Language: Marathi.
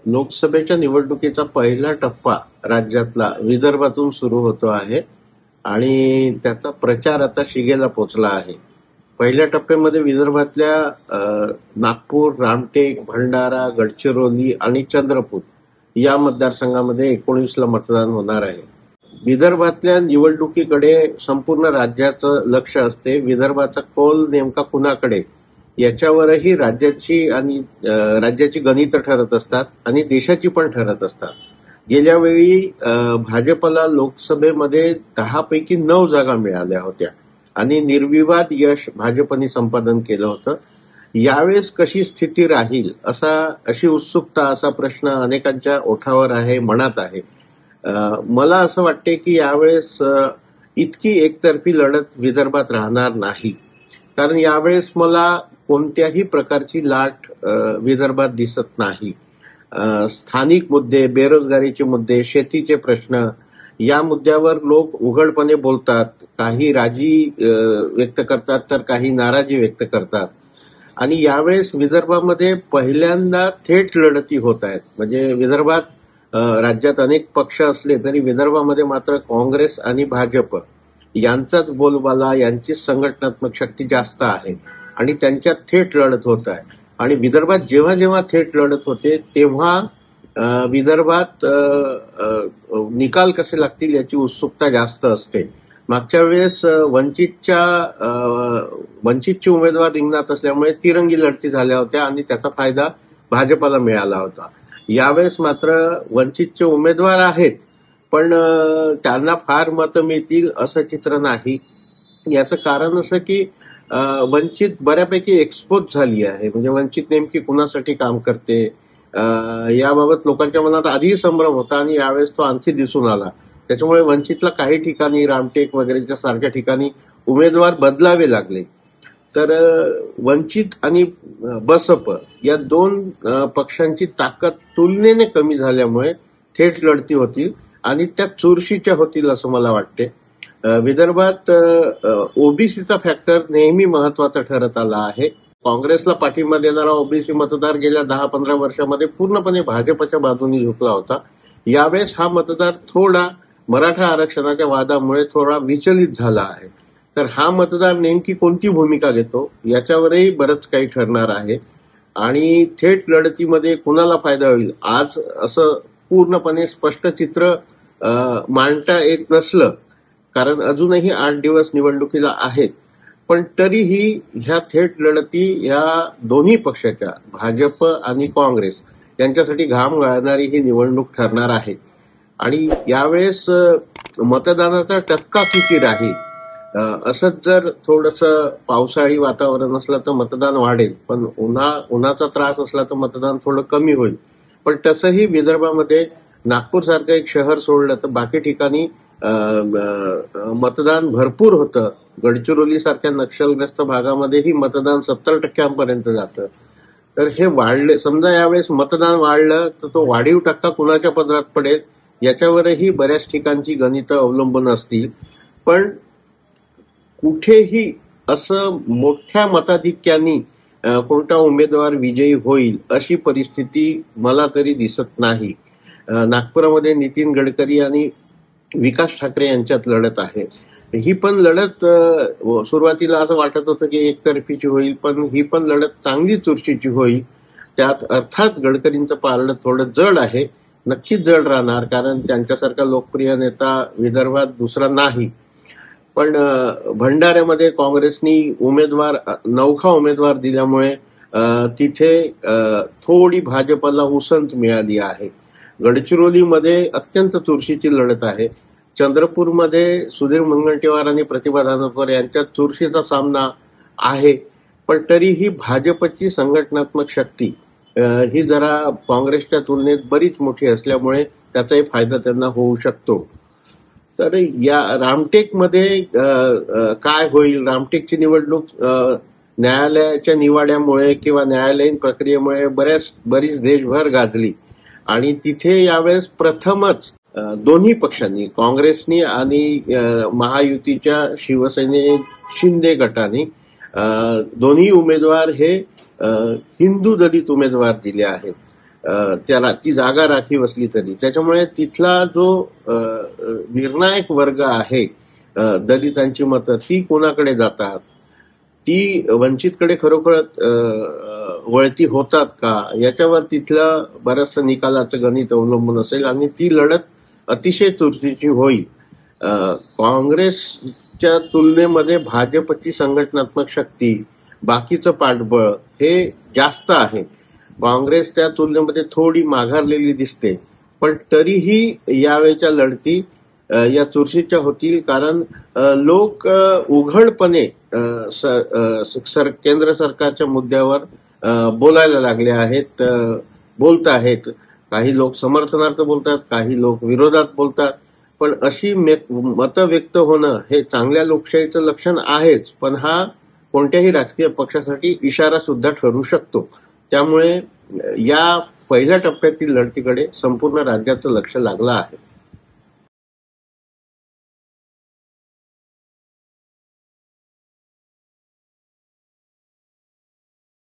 लोकसभेच्या निवडणुकीचा पहिला टप्पा राज्यातला विदर्भातून सुरू होतो आहे आणि त्याचा प्रचार आता शिगेला पोहोचला आहे. पहिल्या टप्प्यामध्ये विदर्भातल्या नागपूर, रामटेक, भंडारा, गडचिरोली आणि चंद्रपूर या मतदारसंघामध्ये 19ला मतदान होणार आहे. विदर्भातल्या निवडणुकीकडे संपूर्ण राज्याचं लक्ष असते. विदर्भाचा कौल नेमका कुणाकडे याच्यावरही राज्याची गणितं ठरत असतात आणि देशाची पण ठरत असतात. गेल्या वेळी भाजपला लोकसभेमध्ये 10 पैकी 9 जागा मिळाल्या होत्या आणि निर्विवाद यश भाजपने संपादन केलं होतं. यावेळेस कशी स्थिती राहील अशी उत्सुकता, असा प्रश्न अनेकांच्या ओठावर आहे, मनात आहे. मला असं वाटते की यावेळेस इतकी एकतर्फी लढत विदर्भात राहणार नाही, कारण यावेळेस मला कोणत्याही प्रकारची लाट विदर्भात दिसत नाही. स्थानिक मुद्दे, बेरोजगारीचे मुद्दे, शेतीचे प्रश्न या मुद्द्यावर लोक उघडपणे बोलतात. काही राजी व्यक्त करतात तर काही नाराजी व्यक्त करतात. आणि यावेळेस विदर्भामध्ये पहिल्यांदा थेट लढती होत आहेत. म्हणजे विदर्भात राज्यात अनेक पक्ष असले तरी विदर्भामध्ये मात्र काँग्रेस आणि भाजप यांचाच बोलबाला, यांचीच संघटनात्मक शक्ती जास्त आहे आणि त्यांच्यात थेट लढत होत आहे. आणि विदर्भात जेव्हा जेव्हा थेट लढत होते तेव्हा विदर्भात निकाल कसे लागतील याची उत्सुकता जास्त असते. मागच्या वेळेस वंचितचे उमेदवार रिंगणात असल्यामुळे तिरंगी लढती झाल्या होत्या आणि त्याचा फायदा भाजपला मिळाला होता. यावेळेस मात्र वंचितचे उमेदवार आहेत पण त्यांना फार मतं मिळतील असं चित्र नाही. याचं कारण असं की वंचित बऱ्यापैकी एक्सपोज झाली आहे. म्हणजे वंचित नेमकी कुणासाठी काम करते याबाबत लोकांच्या मनात आधीही संभ्रम होता आणि यावेळेस तो आणखी दिसून आला. त्याच्यामुळे वंचितला काही ठिकाणी, रामटेक वगैरेच्या सारख्या ठिकाणी उमेदवार बदलावे लागले. तर वंचित आणि बसप या 2 पक्षांची ताकद तुलनेने कमी झाल्यामुळे थेट लढती होतील आणि त्या चुरशीच्या होतील असं मला वाटते. विदर्भात ओबीसीचा फॅक्टर नेहमी महत्वाचा ठरत आला आहे. काँग्रेसला पाठिंबा देणारा ओबीसी मतदार गेल्या 10-15 वर्षामध्ये पूर्णपणे भाजपच्या बाजूने झुकला होता. यावेळेस हा मतदार थोडा मराठा आरक्षणाच्या वादामुळे थोडा विचलित झाला आहे. तर हा मतदार नेमकी कोणती भूमिका घेतो याच्यावरही बरंच काही ठरणार आहे. आणि थेट लढतीमध्ये कुणाला फायदा होईल आज असं पूर्णपणे स्पष्ट चित्र मांडता येत नसलं, कारण अजूनही 8 दिवस निवडणुकीला आहेत. पण तरीही ह्या थेट लढती या दोन्ही पक्षाच्या, भाजप आणि काँग्रेस यांच्यासाठी घाम गाळणारी ही निवडणूक ठरणार आहे. आणि यावेळेस मतदानाचा टक्का किती राहील, असंच जर थोडंसं पावसाळी वातावरण असलं तर मतदान वाढेल, पण उन्हाचा त्रास असला तर मतदान थोडं कमी होईल. पण तसंही विदर्भामध्ये नागपूर सारखं एक शहर सोडलं तर बाकी ठिकाणी मतदान भरपूर होतं. गडचिरोली सारख्या नक्षलग्रस्त भागामध्येही मतदान 70% जातं. तर हे वाढले, समजा यावेळेस मतदान वाढलं तर तो वाढीव टक्का कुणाच्या पदरात पडेल याच्यावरही बऱ्याच ठिकाणची गणितं अवलंबून असतील. पण कुठेही असं मोठ्या मताधिक्याने कोणता उमेदवार विजयी होईल अशी परिस्थिती मला तरी दिसत नाही. नागपुरामध्ये नितीन गडकरी आणि विकास ठाकरे यांच्यात लढत आहे. ही पण लढत सुरुवातीला असं वाटत होतं की एकतर्फीची होईल, पण ही पण लढत चांगली चुरशीची होईल. त्यात अर्थात गडकरींचं पारडं थोडं जड आहे, नक्कीच जड राहणार, कारण त्यांच्यासारखा लोकप्रिय नेता विदर्भात दुसरा नाही. पण भंडाऱ्यामध्ये काँग्रेसनी नवखा उमेदवार दिल्यामुळे तिथे थोडी भाजपला उसंत मिळाली आहे. गडचिरोलीमध्ये अत्यंत चुरशीची लढत आहे. चंद्रपूरमध्ये सुधीर मुनगंटीवार आणि प्रतिभा दानोकर यांच्यात चुरशीचा सामना आहे. पण तरीही भाजपची संघटनात्मक शक्ती ही जरा काँग्रेसच्या तुलनेत बरीच मोठी असल्यामुळे त्याचाही फायदा त्यांना होऊ शकतो. तर या रामटेकमध्ये काय होईल, रामटेकची निवडणूक न्यायालयाच्या निवाड्यामुळे किंवा न्यायालयीन प्रक्रियेमुळे बरीच देशभर गाजली आणि तिथे यावेळेस प्रथमच दोन्ही पक्षांनी, काँग्रेसनी आणि महायुतीच्या शिवसेने शिंदे गटाने दोन्ही उमेदवार हे हिंदू दलित उमेदवार दिले आहेत. ती जागा राखीव असली तरी. त्याच्यामुळे तिथला जो निर्णायक वर्ग आहे, दलितांची मतं ती कोणाकडे जातात, ती वंचितकडे खरोखर वळती होतात का, याच्यावर तिथलं बऱ्याचसं निकालाचं गणित अवलंबून असेल आणि ती लढत अतिशय चुरशीची होईल. काँग्रेसच्या तुलनेमध्ये भाजपची संघटनात्मक शक्ती, बाकीचं पाठबळ हे जास्त आहे. काँग्रेस त्या तुलनेमध्ये थोडी माघारलेली दिसते, पण तरीही यावेळच्या लढती या चुरशीच्या होतील, कारण लोक उघडपणे केंद्र सरकारच्या मुद्द्यावर बोलायला लागले आहेत, बोलत आहेत. काही लोक समर्थनार्थ बोलतात, काही लोक विरोधात बोलतात. पण अशी मतं व्यक्त होणं हे चांगल्या लोकशाहीचं लक्षण आहेच, पण हा कोणत्याही राजकीय पक्षासाठी इशारा सुद्धा ठरू शकतो. त्यामुळे या पहिल्या टप्प्यातील लढतीकडे संपूर्ण राज्याचं लक्ष लागलं आहे.